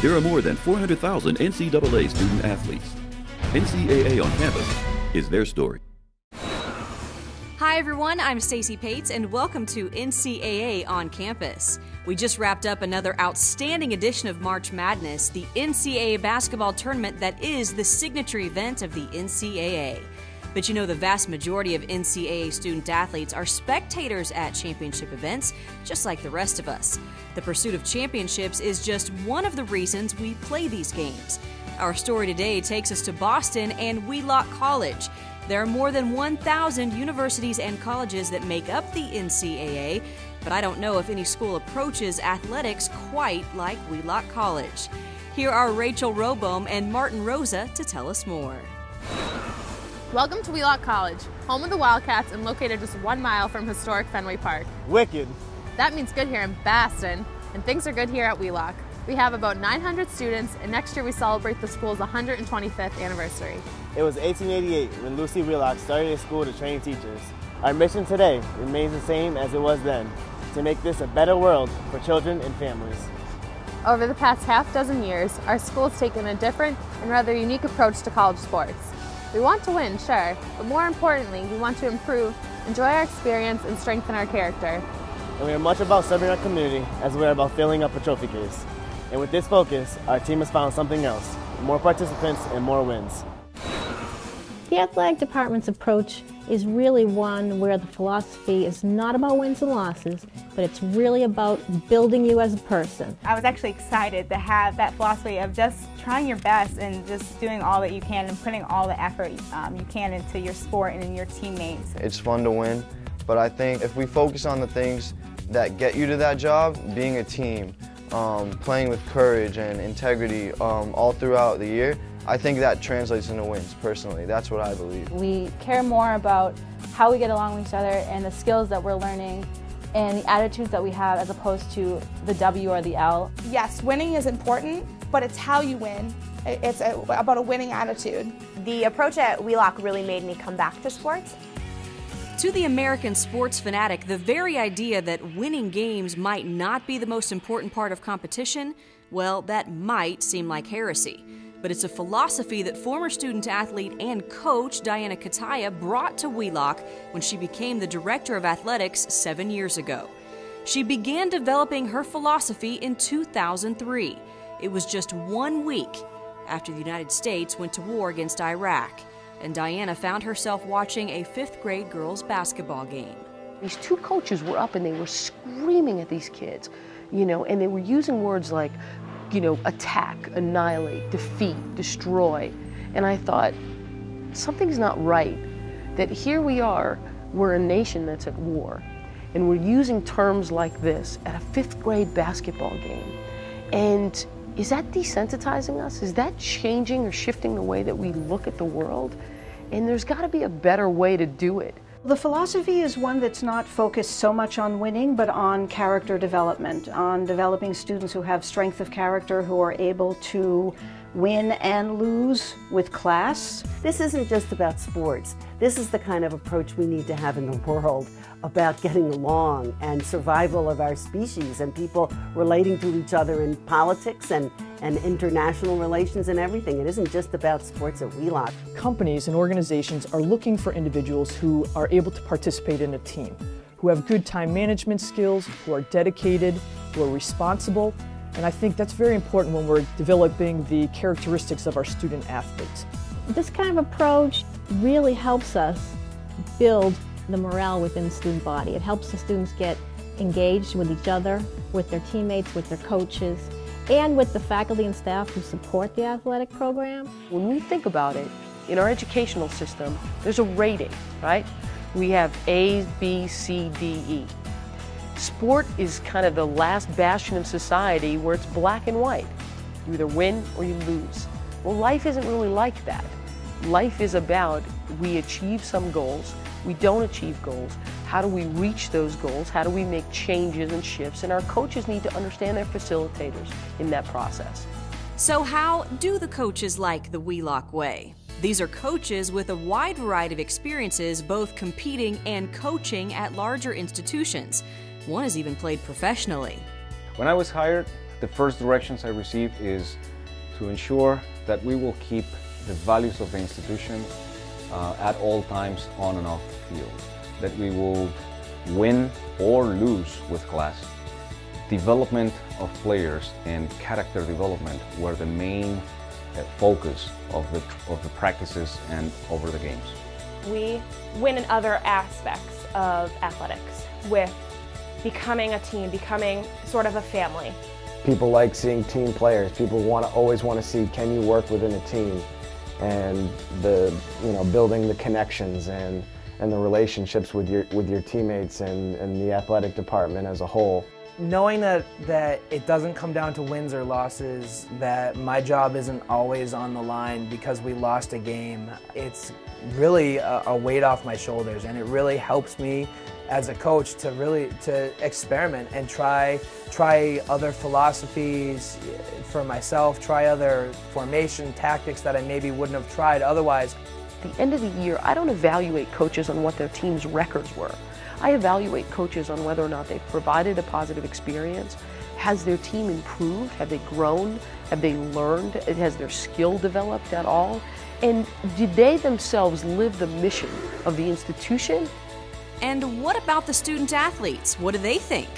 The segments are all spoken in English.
There are more than 400,000 NCAA student athletes. NCAA On Campus is their story. Hi everyone, I'm Stacey Pates and welcome to NCAA On Campus. We just wrapped up another outstanding edition of March Madness, the NCAA basketball tournament that is the signature event of the NCAA. But you know, the vast majority of NCAA student athletes are spectators at championship events, just like the rest of us. The pursuit of championships is just one of the reasons we play these games. Our story today takes us to Boston and Wheelock College. There are more than 1,000 universities and colleges that make up the NCAA, but I don't know if any school approaches athletics quite like Wheelock College. Here are Rachel Robohm and Martin Rosa to tell us more. Welcome to Wheelock College, home of the Wildcats and located just 1 mile from historic Fenway Park. Wicked. That means good here in Boston, and things are good here at Wheelock. We have about 900 students, and next year we celebrate the school's 125th anniversary. It was 1888 when Lucy Wheelock started a school to train teachers. Our mission today remains the same as it was then, to make this a better world for children and families. Over the past half dozen years, our school has taken a different and rather unique approach to college sports. We want to win, sure, but more importantly, we want to improve, enjoy our experience, and strengthen our character. And we are much about serving our community as we are about filling up a trophy case. And with this focus, our team has found something else, more participants and more wins. The athletic department's approach is really one where the philosophy is not about wins and losses, but it's really about building you as a person. I was actually excited to have that philosophy of just trying your best and just doing all that you can and putting all the effort you can into your sport and in your teammates. It's fun to win, but I think if we focus on the things that get you to that job, being a team, playing with courage and integrity all throughout the year, I think that translates into wins, personally. That's what I believe. We care more about how we get along with each other and the skills that we're learning and the attitudes that we have as opposed to the W or the L. Yes, winning is important, but it's how you win. It's about a winning attitude. The approach at Wheelock really made me come back to sports. To the American sports fanatic, the very idea that winning games might not be the most important part of competition, well, that might seem like heresy. But it's a philosophy that former student athlete and coach Diana Kataya brought to Wheelock when she became the director of athletics 7 years ago. She began developing her philosophy in 2003. It was just 1 week after the United States went to war against Iraq, and Diana found herself watching a 5th grade girls' basketball game. These two coaches were up and they were screaming at these kids, and they were using words like, attack, annihilate, defeat, destroy. And I thought, something's not right. That here we are, we're a nation that's at war, and we're using terms like this at a 5th grade basketball game. And is that desensitizing us? Is that changing or shifting the way that we look at the world? And there's got to be a better way to do it. The philosophy is one that's not focused so much on winning, but on character development, on developing students who have strength of character, who are able to win and lose with class. This isn't just about sports. This is the kind of approach we need to have in the world about getting along and survival of our species and people relating to each other in politics and international relations and everything. It isn't just about sports at Wheelock. Companies and organizations are looking for individuals who are able to participate in a team, who have good time management skills, who are dedicated, who are responsible, and I think that's very important when we're developing the characteristics of our student athletes. This kind of approach really helps us build the morale within the student body. It helps the students get engaged with each other, with their teammates, with their coaches, and with the faculty and staff who support the athletic program. When we think about it, in our educational system, there's a rating, right? We have A, B, C, D, E. Sport is kind of the last bastion of society where it's black and white. You either win or you lose. Well, life isn't really like that. Life is about we achieve some goals, we don't achieve goals. How do we reach those goals? How do we make changes and shifts? And our coaches need to understand their facilitators in that process. So how do the coaches like the Wheelock way? These are coaches with a wide variety of experiences, both competing and coaching at larger institutions. One has even played professionally. When I was hired, The first directions I received is to ensure that we will keep the values of the institution at all times on and off the field, that we will win or lose with class. Development of players and character development were the main focus of the practices and over the games. We win in other aspects of athletics with becoming a team, becoming sort of a family. People like seeing team players. People always want to see, can you work within a team, and building the connections and the relationships with your teammates and the athletic department as a whole. Knowing that it doesn't come down to wins or losses, that my job isn't always on the line because we lost a game, it's really a weight off my shoulders, and it really helps me as a coach to experiment and try other philosophies for myself, try other formation tactics that I maybe wouldn't have tried otherwise. At the end of the year, I don't evaluate coaches on what their team's records were. I evaluate coaches on whether or not they've provided a positive experience. Has their team improved? Have they grown? Have they learned? Has their skill developed at all? And did they themselves live the mission of the institution? And what about the student athletes? What do they think?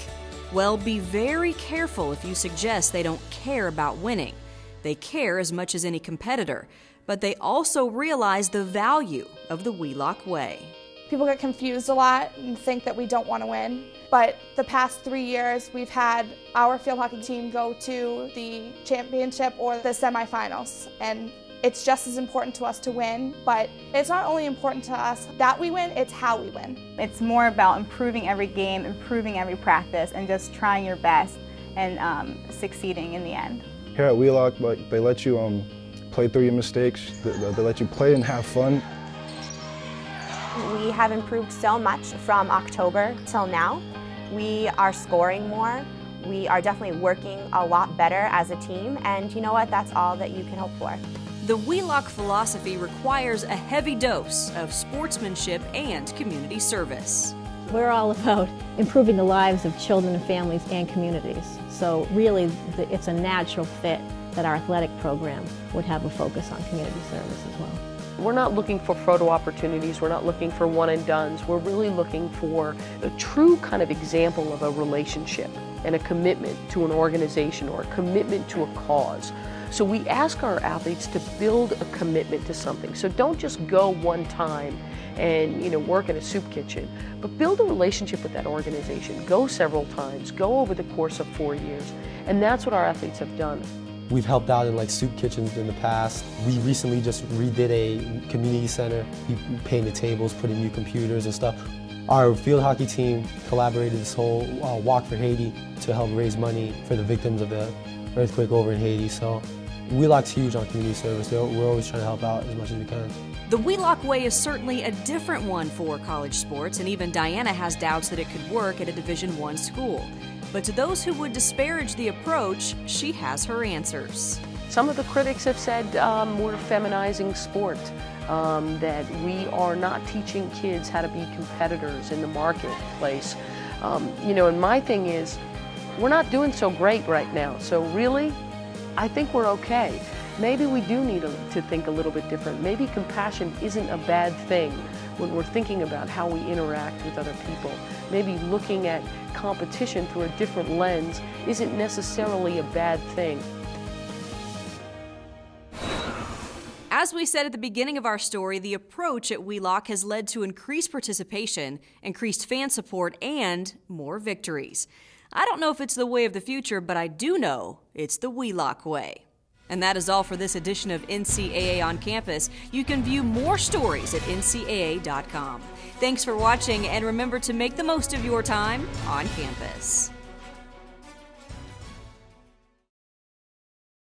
Well, be very careful if you suggest they don't care about winning. They care as much as any competitor, but they also realize the value of the Wheelock way. People get confused a lot and think that we don't want to win, but the past 3 years we've had our field hockey team go to the championship or the semifinals, and it's just as important to us to win, but it's not only important to us that we win, it's how we win. It's more about improving every game, improving every practice, and just trying your best and succeeding in the end. Here at Wheelock, they let you play through your mistakes, they let you play and have fun. We have improved so much from October till now. We are scoring more. We are definitely working a lot better as a team, and you know what? That's all that you can hope for. The Wheelock philosophy requires a heavy dose of sportsmanship and community service. We're all about improving the lives of children and families and communities. So really, it's a natural fit that our athletic program would have a focus on community service as well. We're not looking for photo opportunities, we're not looking for one and dones, we're really looking for a true kind of example of a relationship and a commitment to an organization or a commitment to a cause. So we ask our athletes to build a commitment to something. So don't just go one time and work in a soup kitchen, but build a relationship with that organization. Go several times, go over the course of 4 years, and that's what our athletes have done. We've helped out in soup kitchens in the past. We recently just redid a community center. We painted tables, put in new computers and stuff. Our field hockey team collaborated this whole Walk for Haiti to help raise money for the victims of the earthquake over in Haiti. So Wheelock's huge on community service. We're always trying to help out as much as we can. The Wheelock way is certainly a different one for college sports, and even Diana has doubts that it could work at a Division I school. But to those who would disparage the approach, she has her answers. Some of the critics have said we're feminizing sport, that we are not teaching kids how to be competitors in the marketplace. And my thing is, we're not doing so great right now, so really, I think we're okay. Maybe we do need to think a little bit different. Maybe compassion isn't a bad thing when we're thinking about how we interact with other people. Maybe looking at competition through a different lens isn't necessarily a bad thing. As we said at the beginning of our story, the approach at Wheelock has led to increased participation, increased fan support, and more victories. I don't know if it's the way of the future, but I do know it's the Wheelock way. And that is all for this edition of NCAA On Campus. You can view more stories at ncaa.com. Thanks for watching, and remember to make the most of your time on campus.